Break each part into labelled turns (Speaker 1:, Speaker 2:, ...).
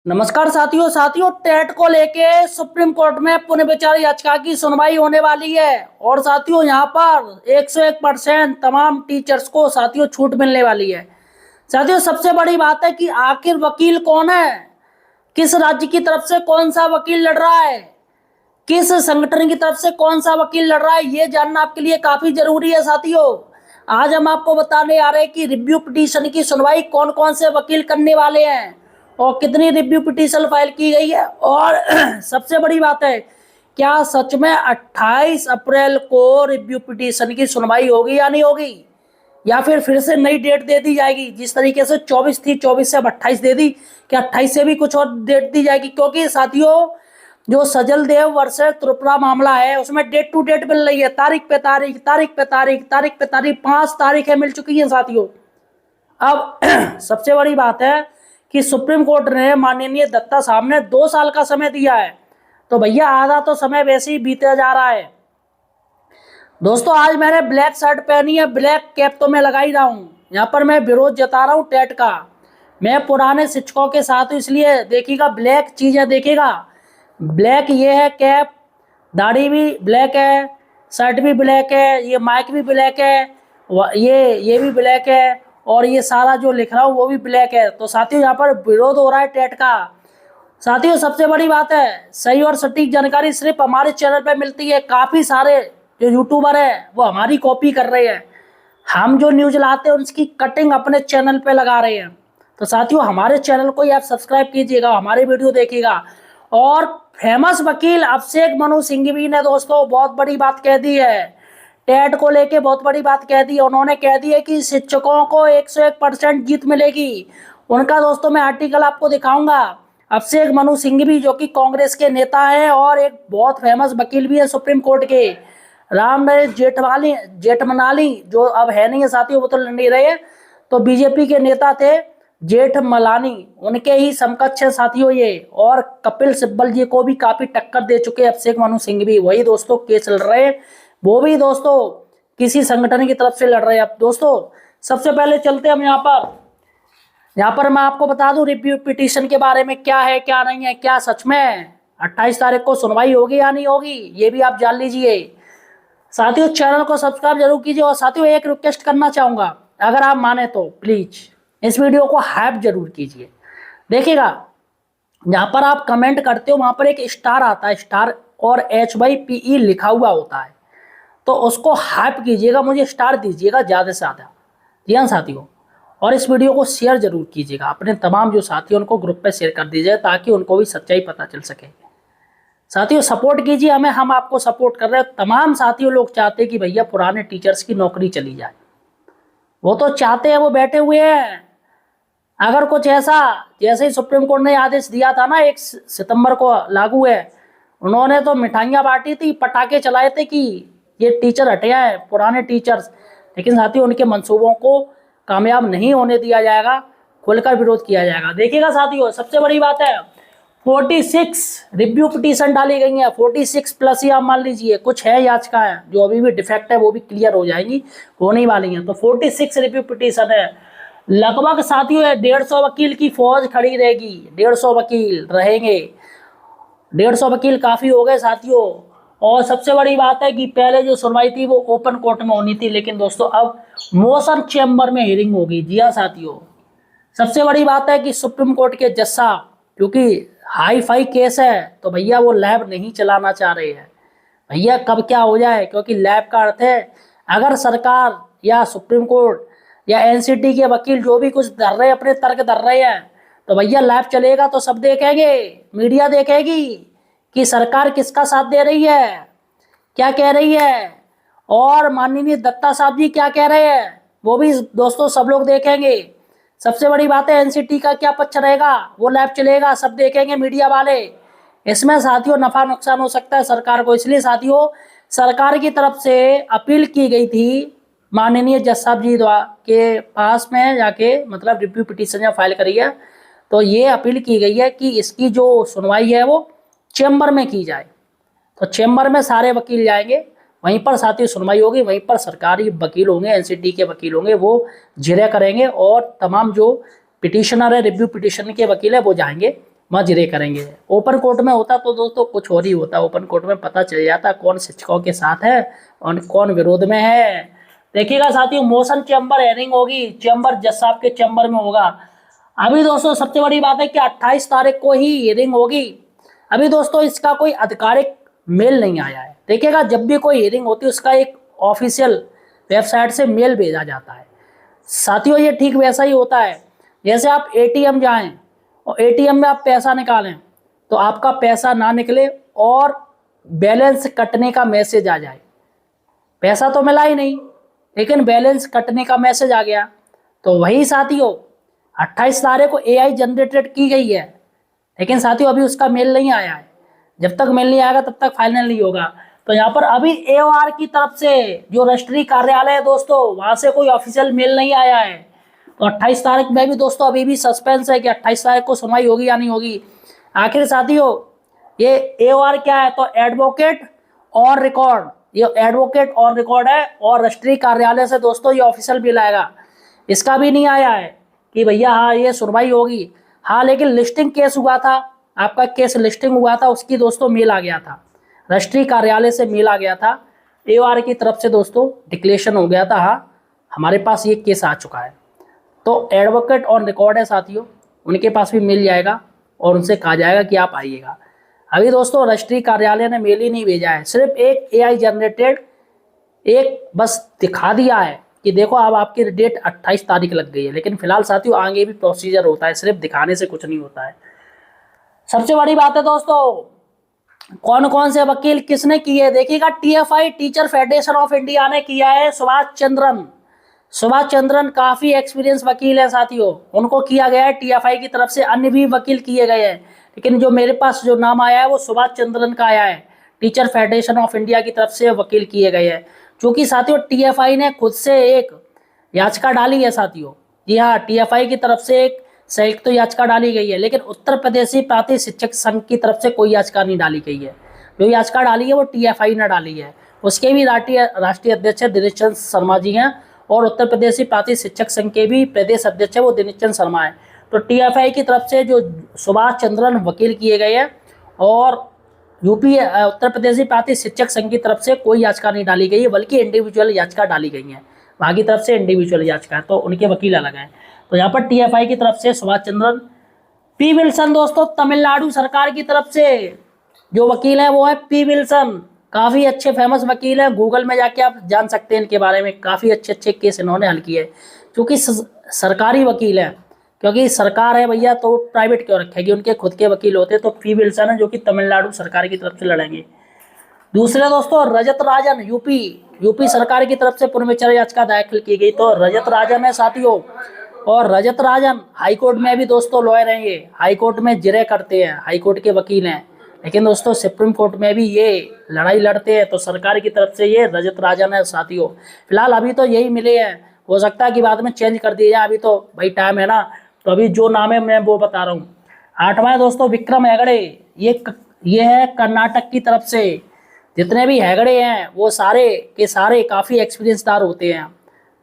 Speaker 1: नमस्कार साथियों टेट को लेके सुप्रीम कोर्ट में पुनर्विचार याचिका की सुनवाई होने वाली है। और साथियों यहाँ पर 101% तमाम टीचर्स को साथियों छूट मिलने वाली है। साथियों सबसे बड़ी बात है कि आखिर वकील कौन है, किस राज्य की तरफ से कौन सा वकील लड़ रहा है, किस संगठन की तरफ से कौन सा वकील लड़ रहा है, ये जानना आपके लिए काफी जरूरी है। साथियों आज हम आपको बताने आ रहे हैं कि रिव्यू पिटीशन की सुनवाई कौन कौन से वकील करने वाले हैं और कितनी रिव्यू पिटीशन फाइल की गई है। और सबसे बड़ी बात है, क्या सच में 28 अप्रैल को रिव्यू पिटीशन की सुनवाई होगी या नहीं होगी, या फिर से नई डेट दे दी जाएगी। जिस तरीके से 24 थी, 24 से अब 28 दे दी, क्या 28 से भी कुछ और डेट दी जाएगी? क्योंकि साथियों जो सजल देव वर्सेस त्रिपुरा मामला है उसमें डेट टू डेट मिल रही है, तारीख पे तारीख, तारीख पे तारीख, तारीख पे तारीख, 5 तारीखें मिल चुकी हैं साथियों। अब सबसे बड़ी बात है कि सुप्रीम कोर्ट ने माननीय दत्ता साहब ने 2 साल का समय दिया है, तो भैया आधा तो समय वैसे ही बीते जा रहा है। दोस्तों आज मैंने ब्लैक शर्ट पहनी है, ब्लैक कैप तो मैं लगा ही रहा हूँ। यहाँ पर मैं विरोध जता रहा हूँ टेट का। मैं पुराने शिक्षकों के साथ हूँ, इसलिए देखिएगा ब्लैक चीजें देखिएगा। ब्लैक ये है कैप, दाढ़ी भी ब्लैक है, शर्ट भी ब्लैक है, ये माइक भी ब्लैक है, ये भी ब्लैक है, और ये सारा जो लिख रहा हूँ वो भी ब्लैक है। तो साथियों यहाँ पर विरोध हो रहा है टेट का। साथियों सबसे बड़ी बात है, सही और सटीक जानकारी सिर्फ हमारे चैनल पे मिलती है। काफी सारे जो यूट्यूबर है वो हमारी कॉपी कर रहे हैं, हम जो न्यूज लाते हैं उसकी कटिंग अपने चैनल पे लगा रहे हैं। तो साथियों हमारे चैनल को ही आप सब्सक्राइब कीजिएगा, हमारे वीडियो देखिएगा। और फेमस वकील अभिषेक मनु सिंघवी ने दोस्तों बहुत बड़ी बात कह दी है, टेट को लेके बहुत बड़ी बात कह दी है। उन्होंने कह दी है कि शिक्षकों को 101% जीत मिलेगी। उनका दोस्तों मैं आर्टिकल आपको दिखाऊंगा। अभिषेक मनु सिंघवी जो कि कांग्रेस के नेता हैं और एक बहुत फेमस वकील भी है सुप्रीम कोर्ट के, राम नरेश जेठमलानी जो अब है नहीं है साथियों, वो तो लड़ नहीं रहे, तो बीजेपी के नेता थे जेठमलानी, उनके ही समकक्ष है साथियों ये। और कपिल सिब्बल जी को भी काफी टक्कर दे चुके अभिषेक मनु सिंघवी, वही दोस्तों केस लड़ रहे हैं, वो भी दोस्तों किसी संगठन की तरफ से लड़ रहे हैं। अब दोस्तों सबसे पहले चलते हम यहाँ पर मैं आपको बता दूं रिव्यू पिटीशन के बारे में क्या है क्या नहीं है, क्या सच में 28 तारीख को सुनवाई होगी या नहीं होगी, ये भी आप जान लीजिए। साथियों चैनल को सब्सक्राइब जरूर कीजिए। और साथियों एक रिक्वेस्ट करना चाहूंगा, अगर आप माने तो प्लीज इस वीडियो को हाइप जरूर कीजिए। देखिएगा यहाँ पर आप कमेंट करते हो, वहां पर एक स्टार आता है, स्टार और HYPE लिखा हुआ होता है, तो उसको हाइप कीजिएगा, मुझे स्टार दीजिएगा ज़्यादा से ज़्यादा। जी हाँ साथियों, और इस वीडियो को शेयर जरूर कीजिएगा, अपने तमाम जो साथी उनको ग्रुप पे शेयर कर दीजिए ताकि उनको भी सच्चाई पता चल सके। साथियों सपोर्ट कीजिए हमें, हम आपको सपोर्ट कर रहे हैं। तमाम साथियों लोग चाहते हैं कि भैया पुराने टीचर्स की नौकरी चली जाए, वो तो चाहते हैं, वो बैठे हुए हैं। अगर कुछ ऐसा, जैसे ही सुप्रीम कोर्ट ने आदेश दिया था ना 1 सितंबर को लागू है, उन्होंने तो मिठाइयाँ बांटी थी, पटाखे चलाए थे कि ये टीचर हटे हैं पुराने टीचर्स, लेकिन साथियों उनके मंसूबों को कामयाब नहीं होने दिया जाएगा, खुलकर विरोध किया जाएगा। देखिएगा साथियों सबसे बड़ी बात है 46 रिव्यू पिटीशन डाली गई है, 46 प्लस ही आप मान लीजिए कुछ है याचिकाएं जो अभी भी डिफेक्ट है, वो भी क्लियर हो जाएंगी, होने वाली हैं। तो 46 रिव्यू पिटीशन है, लगभग साथियों 150 वकील की फौज खड़ी रहेगी, 150 वकील रहेंगे। 150 वकील काफी हो गए साथियों। और सबसे बड़ी बात है कि पहले जो सुनवाई थी वो ओपन कोर्ट में होनी थी, लेकिन दोस्तों अब मोशन चेंबर में हियरिंग होगी। जी हाँ साथियों, सबसे बड़ी बात है कि सुप्रीम कोर्ट के जज साहब, क्योंकि हाई फाई केस है तो भैया वो लैब नहीं चलाना चाह रहे हैं। भैया कब क्या हो जाए, क्योंकि लैब का अर्थ है अगर सरकार या सुप्रीम कोर्ट या NCT के वकील जो भी कुछ धर रहे हैं, अपने तर्क धर रहे हैं, तो भैया लैब चलेगा तो सब देखेंगे, मीडिया देखेगी कि सरकार किसका साथ दे रही है, क्या कह रही है, और माननीय दत्ता साहब जी क्या कह रहे हैं, वो भी दोस्तों सब लोग देखेंगे। सबसे बड़ी बात है NCT का क्या पक्ष रहेगा, वो लैब चलेगा, सब देखेंगे मीडिया वाले। इसमें साथियों नफा नुकसान हो सकता है सरकार को, इसलिए साथियों सरकार की तरफ से अपील की गई थी माननीय जज साहब जी के पास में जाके, मतलब रिव्यू पिटीशन फाइल करी है, तो ये अपील की गई है कि इसकी जो सुनवाई है वो चेंबर में की जाए। तो चेंबर में सारे वकील जाएंगे, वहीं पर साथियों सुनवाई होगी, वहीं पर सरकारी वकील होंगे, NCT के वकील होंगे, वो जिरह करेंगे, और तमाम जो पिटिशनर है, रिव्यू पिटिशन के वकील है, वो जाएंगे मजरे करेंगे। ओपन कोर्ट में होता तो दोस्तों कुछ और ही होता, ओपन कोर्ट में पता चल जाता कौन शिक्षकों के साथ है और कौन विरोध में है। देखिएगा साथियों, मोशन चैम्बर हेयरिंग होगी, चैम्बर जज साहब के चैम्बर में होगा। अभी दोस्तों सबसे बड़ी बात है कि 28 तारीख को ही हियरिंग होगी। अभी दोस्तों इसका कोई आधिकारिक मेल नहीं आया है। देखिएगा जब भी कोई हियरिंग होती है उसका एक ऑफिशियल वेबसाइट से मेल भेजा जाता है। साथियों ये ठीक वैसा ही होता है जैसे आप एटीएम जाएं और एटीएम में आप पैसा निकालें तो आपका पैसा ना निकले और बैलेंस कटने का मैसेज आ जाए। पैसा तो मिला ही नहीं लेकिन बैलेंस कटने का मैसेज आ गया। तो वही साथियों 28 तारीख को एआई जनरेटेड की गई है, लेकिन साथियों अभी उसका मेल नहीं आया है। जब तक मेल नहीं आएगा तब तक फाइनल नहीं होगा। तो यहाँ पर अभी एओआर की तरफ से जो रजिस्ट्री कार्यालय है दोस्तों वहां से कोई ऑफिशियल मेल नहीं आया है। तो 28 तारीख में भी दोस्तों अभी भी सस्पेंस है कि 28 तारीख को सुनवाई होगी या नहीं होगी। आखिर साथियों ये एओआर क्या है, तो एडवोकेट ऑन रिकॉर्ड, ये एडवोकेट ऑन रिकॉर्ड है और रजिस्ट्री कार्यालय से दोस्तों ये ऑफिशियल बिल आएगा। इसका भी नहीं आया है कि भैया हाँ ये सुनवाई होगी। हाँ लेकिन लिस्टिंग केस हुआ था, आपका केस लिस्टिंग हुआ था, उसकी दोस्तों मेल आ गया था, रजिस्ट्री कार्यालय से मेल आ गया था, एओआर की तरफ से दोस्तों डिक्लेरेशन हो गया था हाँ हमारे पास ये केस आ चुका है। तो एडवोकेट ऑन रिकॉर्ड है साथियों, उनके पास भी मिल जाएगा और उनसे कहा जाएगा कि आप आइएगा। अभी दोस्तों रजिस्ट्री कार्यालय ने मेल ही नहीं भेजा है, सिर्फ एक एआई जनरेटेड एक बस दिखा दिया है कि देखो अब आपकी डेट 28 तारीख लग गई है। लेकिन फिलहाल साथियों आगे भी प्रोसीजर होता है, सिर्फ दिखाने से कुछ नहीं होता है। सबसे बड़ी बात है दोस्तों कौन कौन से वकील किसने किए, देखिएगा TFI teacher federation of India ने किया है। सुभाष चंद्रन काफी एक्सपीरियंस वकील है साथियों, उनको किया गया है टीएफआई की तरफ से। अन्य भी वकील किए गए हैं लेकिन जो मेरे पास जो नाम आया है वो सुभाष चंद्रन का आया है। टीचर फेडरेशन ऑफ इंडिया की तरफ से वकील किए गए हैं, क्योंकि साथियों टीएफआई ने खुद से एक याचिका डाली है साथियों। जी हाँ, टीएफआई की तरफ से एक संयुक्त याचिका डाली गई है, लेकिन उत्तर प्रदेशी प्राथमिक शिक्षक संघ की तरफ से कोई याचिका नहीं डाली गई है। जो याचिका डाली है वो टीएफआई ने डाली है, उसके भी राष्ट्रीय अध्यक्ष दिनेश चंद्र शर्मा जी हैं और उत्तर प्रदेशी प्राथमिक शिक्षक संघ के भी प्रदेश अध्यक्ष है वो दिनेश चंद्र शर्मा है। तो टीएफआई की तरफ से जो सुभाष चंद्रन वकील किए गए हैं और यूपी उत्तर प्रदेशी प्राथमिक शिक्षक संघ की तरफ से कोई याचिका नहीं डाली गई है, बल्कि इंडिविजुअल याचिका डाली गई है। वहाँ की तरफ से इंडिविजुअल याचिका है तो उनके वकील अलग हैं। तो यहाँ पर टीएफआई की तरफ से सुभाष चंद्रन, पी विल्सन दोस्तों तमिलनाडु सरकार की तरफ से जो वकील है वो है पी विल्सन, काफ़ी अच्छे फेमस वकील हैं। गूगल में जाके आप जान सकते हैं इनके बारे में, काफ़ी अच्छे अच्छे केस इन्होंने हल किए क्योंकि सरकारी वकील हैं। क्योंकि सरकार है भैया तो प्राइवेट क्यों रखेगी, उनके खुद के वकील होते। तो पी विल्सन है जो कि तमिलनाडु सरकार की तरफ से लड़ेंगे। दूसरे दोस्तों रजत राजन, यूपी सरकार की तरफ से पुनर्विचार याचिका दाखिल की गई। तो रजत राजन है साथियों, और रजत राजन हाईकोर्ट में भी दोस्तों लॉयर हैं, ये हाईकोर्ट में जिरह करते हैं, हाईकोर्ट के वकील हैं। लेकिन दोस्तों सुप्रीम कोर्ट में भी ये लड़ाई लड़ते हैं। तो सरकार की तरफ से ये रजत राजन है साथियों। फिलहाल अभी तो यही मिले हैं, हो सकता है कि बाद में चेंज कर दिए जाए, अभी तो भाई टाइम है ना। तो अभी जो नाम है मैं वो बता रहा हूँ। 8वां दोस्तों विक्रम हेगड़े, ये है कर्नाटक की तरफ से। जितने भी हेगड़े हैं वो सारे के सारे काफ़ी एक्सपीरियंसदार होते हैं।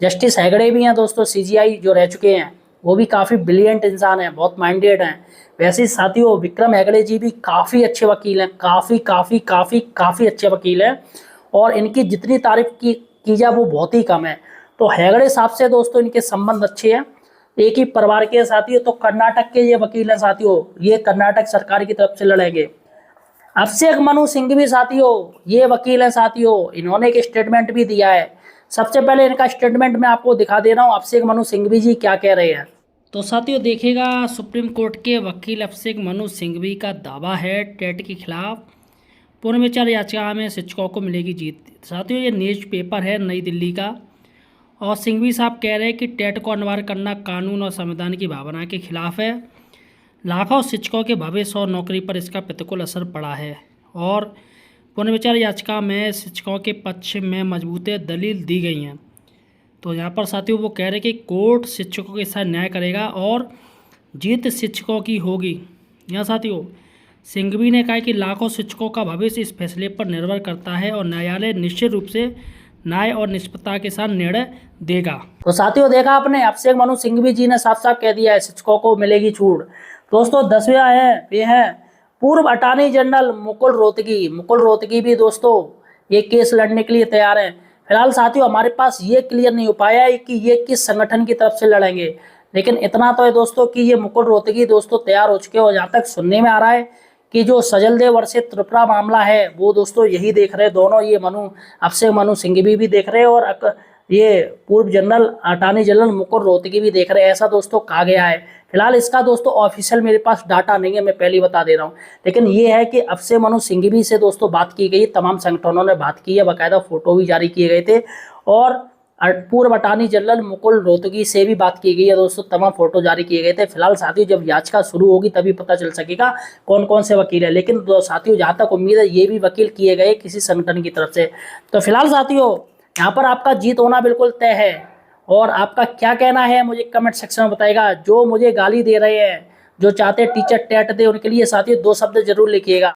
Speaker 1: जस्टिस हेगड़े भी हैं दोस्तों, सीजीआई जो रह चुके हैं, वो भी काफ़ी ब्रिलियंट इंसान हैं, बहुत माइंडेड हैं। वैसे ही साथियों विक्रम हेगड़े जी भी काफ़ी अच्छे वकील हैं, काफ़ी अच्छे वकील हैं और इनकी जितनी तारीफ की जाए वो बहुत ही कम है। तो हेगड़े साहब से दोस्तों इनके संबंध अच्छे हैं, एक ही परिवार के साथियों। तो कर्नाटक के ये वकील हैं साथियों, ये कर्नाटक सरकार की तरफ से लड़ेंगे। अभिषेक मनु सिंघवी साथियों, ये वकील हैं साथियों, इन्होंने एक स्टेटमेंट भी दिया है। सबसे पहले इनका स्टेटमेंट मैं आपको दिखा दे रहा हूँ, अभिषेक मनु सिंघवी जी क्या कह रहे हैं। तो साथियों देखिएगा, सुप्रीम कोर्ट के वकील अभिषेक मनु सिंघवी का दावा है टेट के खिलाफ पुनर्विचार याचिका में शिक्षकों को मिलेगी जीत। साथियों ये न्यूज पेपर है नई दिल्ली का, और सिंघवी साहब कह रहे हैं कि टेट को अनिवार्य करना कानून और संविधान की भावना के खिलाफ है। लाखों शिक्षकों के भविष्य और नौकरी पर इसका प्रतिकूल असर पड़ा है और पुनर्विचार याचिका में शिक्षकों के पक्ष में मजबूत दलील दी गई हैं। तो यहाँ पर साथियों वो कह रहे हैं कि कोर्ट शिक्षकों के साथ न्याय करेगा और जीत शिक्षकों की होगी। यहाँ साथियों सिंघवी ने कहा कि लाखों शिक्षकों का भविष्य इस फैसले पर निर्भर करता है और न्यायालय निश्चित रूप से न्याय और निष्पक्षता के साथ निर्णय देगा। तो साथियों देखा आपने, अभिषेक मनु सिंघवी जी ने साफ साफ कह दिया है शिक्षकों को मिलेगी छूट। दोस्तों 10वें है वे हैं पूर्व अटॉर्नी जनरल मुकुल रोहतगी। मुकुल रोहतगी भी दोस्तों ये केस लड़ने के लिए तैयार हैं। फिलहाल साथियों हमारे पास ये क्लियर नहीं हो पाया है कि ये किस संगठन की तरफ से लड़ेंगे, लेकिन इतना तो है दोस्तों कि ये मुकुल रोहतगी दोस्तों तैयार हो चुके हैं। और जहाँ तक सुनने में आ रहा है कि जो सजल देव वर्षित त्रिपुरा मामला है वो दोस्तों यही देख रहे हैं दोनों, ये अभिषेक मनु सिंघवी भी देख रहे हैं और ये पूर्व general attorney general Mukul Rohatgi भी देख रहे हैं, ऐसा दोस्तों कहा गया है। फिलहाल इसका दोस्तों ऑफिशियल मेरे पास डाटा नहीं है, मैं पहले बता दे रहा हूँ, लेकिन ये है कि अभिषेक मनु सिंघवी से दोस्तों बात की गई, तमाम संगठनों ने बात की है, बाकायदा फोटो भी जारी किए गए थे। और पूर्व अटॉर्नी जनरल मुकुल रोहतगी से भी बात की गई है दोस्तों, तमाम फोटो जारी किए गए थे। फिलहाल साथियों जब याचिका शुरू होगी तभी पता चल सकेगा कौन कौन से वकील है, लेकिन साथियों जहाँ तक उम्मीद है ये भी वकील किए गए किसी संगठन की तरफ से। तो फिलहाल साथियों यहाँ पर आपका जीत होना बिल्कुल तय है। और आपका क्या कहना है मुझे कमेंट सेक्शन में बताइएगा। जो मुझे गाली दे रहे हैं, जो चाहते टीचर टेट दे, उनके लिए साथियों 2 शब्द जरूर लिखिएगा।